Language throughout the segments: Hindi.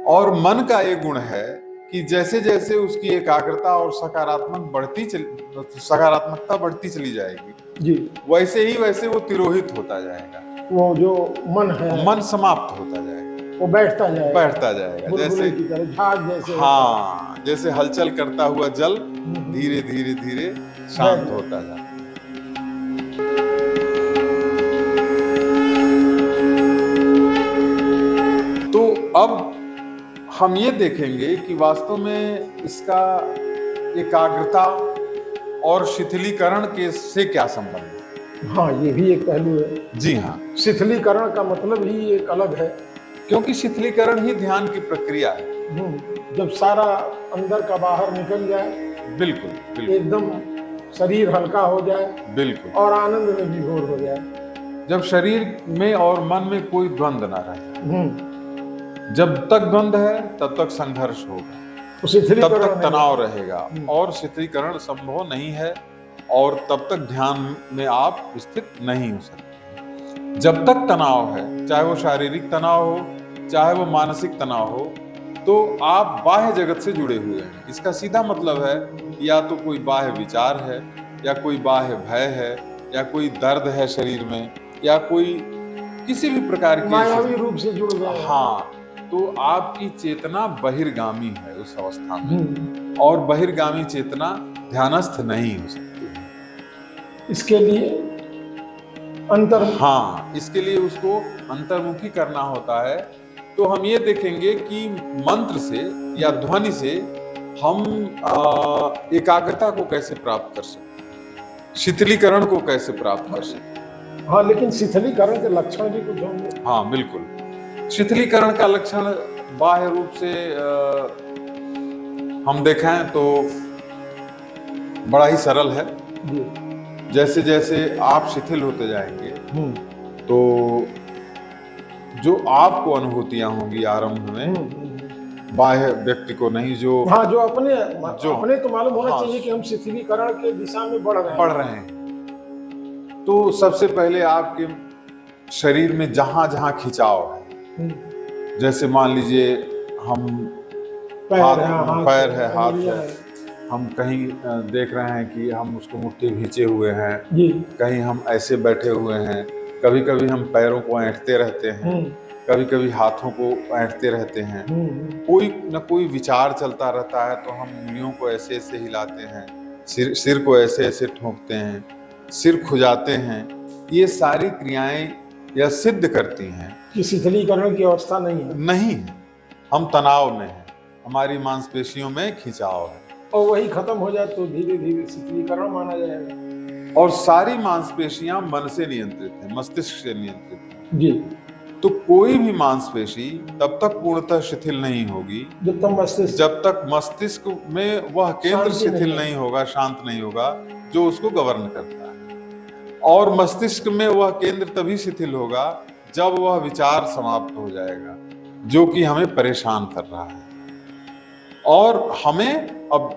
और मन का ये गुण है कि जैसे जैसे उसकी एकाग्रता और सकारात्मकता बढ़ती चली जाएगी जी, वैसे वो तिरोहित होता जाएगा, वो जो मन है मन समाप्त होता जाएगा, वो बैठता जाएगा बुलबुले जैसे, की तरह, झाग जैसे। हाँ, जैसे हलचल करता हुआ जल धीरे धीरे धीरे शांत होता जाता है। तो अब हम ये देखेंगे कि वास्तव में इसका एकाग्रता और शिथिलीकरण के से क्या संबंध है। हाँ, ये भी एक पहलू है। जी हाँ, शिथिलीकरण का मतलब ही एक अलग है, क्योंकि शिथिलीकरण ही ध्यान की प्रक्रिया है। जब सारा अंदर का बाहर निकल जाए, बिल्कुल, बिल्कुल, एकदम शरीर हल्का हो जाए, बिल्कुल, और आनंद में विभोर हो जाए, जब शरीर में और मन में कोई द्वंद्व ना रहे। जब तक द्वंद्व है तब तक संघर्ष होगा, तब तक तनाव रहेगा और शिथिलीकरण संभव नहीं है, और तब तक ध्यान में आप स्थित नहीं हो सकते। जब तक तनाव है, चाहे वो शारीरिक तनाव हो चाहे वो मानसिक तनाव हो, तो आप बाह्य जगत से जुड़े हुए हैं। इसका सीधा मतलब है या तो कोई बाह्य विचार है, या कोई बाह्य भय है, या कोई दर्द है शरीर में, या कोई किसी भी प्रकार की मायावी रूप से जुड़ गए। हाँ, तो आपकी चेतना बहिर्गामी है उस अवस्था में, और बहिर्गामी चेतना ध्यानस्थ नहीं हो सकती है। इसके लिए इसके लिए उसको अंतर्मुखी करना होता है। तो हम ये देखेंगे कि मंत्र से या ध्वनि से हम एकाग्रता को कैसे प्राप्त कर सकते हैं, शिथिलीकरण को कैसे प्राप्त कर सकते हैं। हाँ, लेकिन शिथिलीकरण के लक्षण भी कुछ होंगे। हाँ, बिल्कुल। शिथिलीकरण का लक्षण बाह्य रूप से हम देखें तो बड़ा ही सरल है। जैसे जैसे आप शिथिल होते जाएंगे तो जो आपको अनुभूतियां होंगी आरंभ में, बाह्य व्यक्ति को नहीं, जो अपने तो मालूम होना चाहिए कि हम शिथिलीकरण के दिशा में बढ़ रहे हैं। तो सबसे पहले आपके शरीर में जहां जहां खिंचाव है, जैसे मान लीजिए हम पैर है, हाथ है, हम कहीं देख रहे हैं कि हम उसको मुट्ठी भींचे हुए हैं, कहीं हम ऐसे बैठे हुए हैं, कभी कभी हम पैरों को ऐंठते रहते हैं, कभी कभी हाथों को ऐंठते रहते हैं, कोई न कोई विचार चलता रहता है तो हम उंगलियों को ऐसे ऐसे हिलाते हैं, सिर को ऐसे ऐसे ठोंकते हैं, सिर खुजाते हैं। ये सारी क्रियाएं यह सिद्ध करती हैं कि शिथिलीकरण की अवस्था नहीं है। हम तनाव में हैं, हमारी मांसपेशियों में खिंचाव है, और वही खत्म हो जाए तो धीरे धीरे शिथिलीकरण माना जाएगा। और सारी मांसपेशियां मन से नियंत्रित है, मस्तिष्क से नियंत्रित है जी। तो कोई भी मांसपेशी तब तक पूर्णतः शिथिल नहीं होगी जब तक मस्तिष्क में वह केंद्र शिथिल नहीं होगा, शांत नहीं होगा जो उसको गवर्न करता है। और मस्तिष्क में वह केंद्र तभी शिथिल होगा जब वह विचार समाप्त हो जाएगा जो कि हमें परेशान कर रहा है। और हमें अब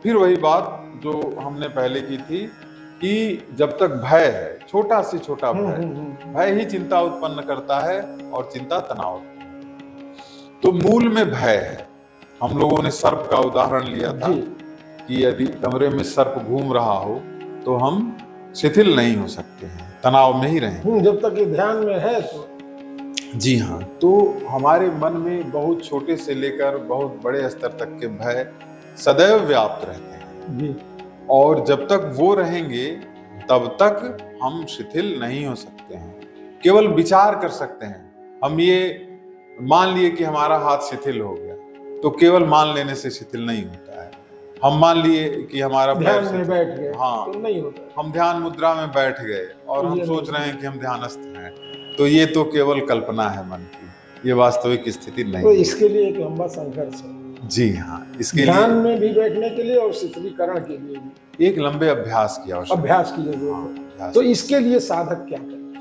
फिर वही बात जो हमने पहले की थी कि जब तक भय है, छोटा से छोटा भय ही चिंता उत्पन्न करता है, और चिंता तनाव। तो मूल में भय है। हम लोगों ने सर्प का उदाहरण लिया था कि यदि कमरे में सर्प घूम रहा हो तो हम शिथिल नहीं हो सकते हैं, तनाव में ही रहें जब तक ये ध्यान में है तो। जी हाँ, तो हमारे मन में बहुत छोटे से लेकर बहुत बड़े स्तर तक के भय सदैव व्याप्त रहते हैं जी। और जब तक वो रहेंगे तब तक हम शिथिल नहीं हो सकते हैं। केवल विचार कर सकते हैं। हम ये मान लिए कि हमारा हाथ शिथिल हो गया, तो केवल मान लेने से शिथिल नहीं होता है। हम मान लिए कि हमारा ध्यान में बैठ गए, हाँ, तो नहीं होता। हम ध्यान मुद्रा में बैठ गए और हम सोच रहे हैं कि हम ध्यानस्थ हैं, तो ये तो केवल कल्पना है मन की, ये वास्तविक स्थिति नहीं। तो इसके लिए एक लंबा संघर्ष है। जी हाँ, इसके ध्यान में भी बैठने के लिए और शिथिलीकरण के लिए भी एक लंबे अभ्यास की आवश्यकता, अभ्यास की जरूरत है। तो इसके लिए साधक क्या करें?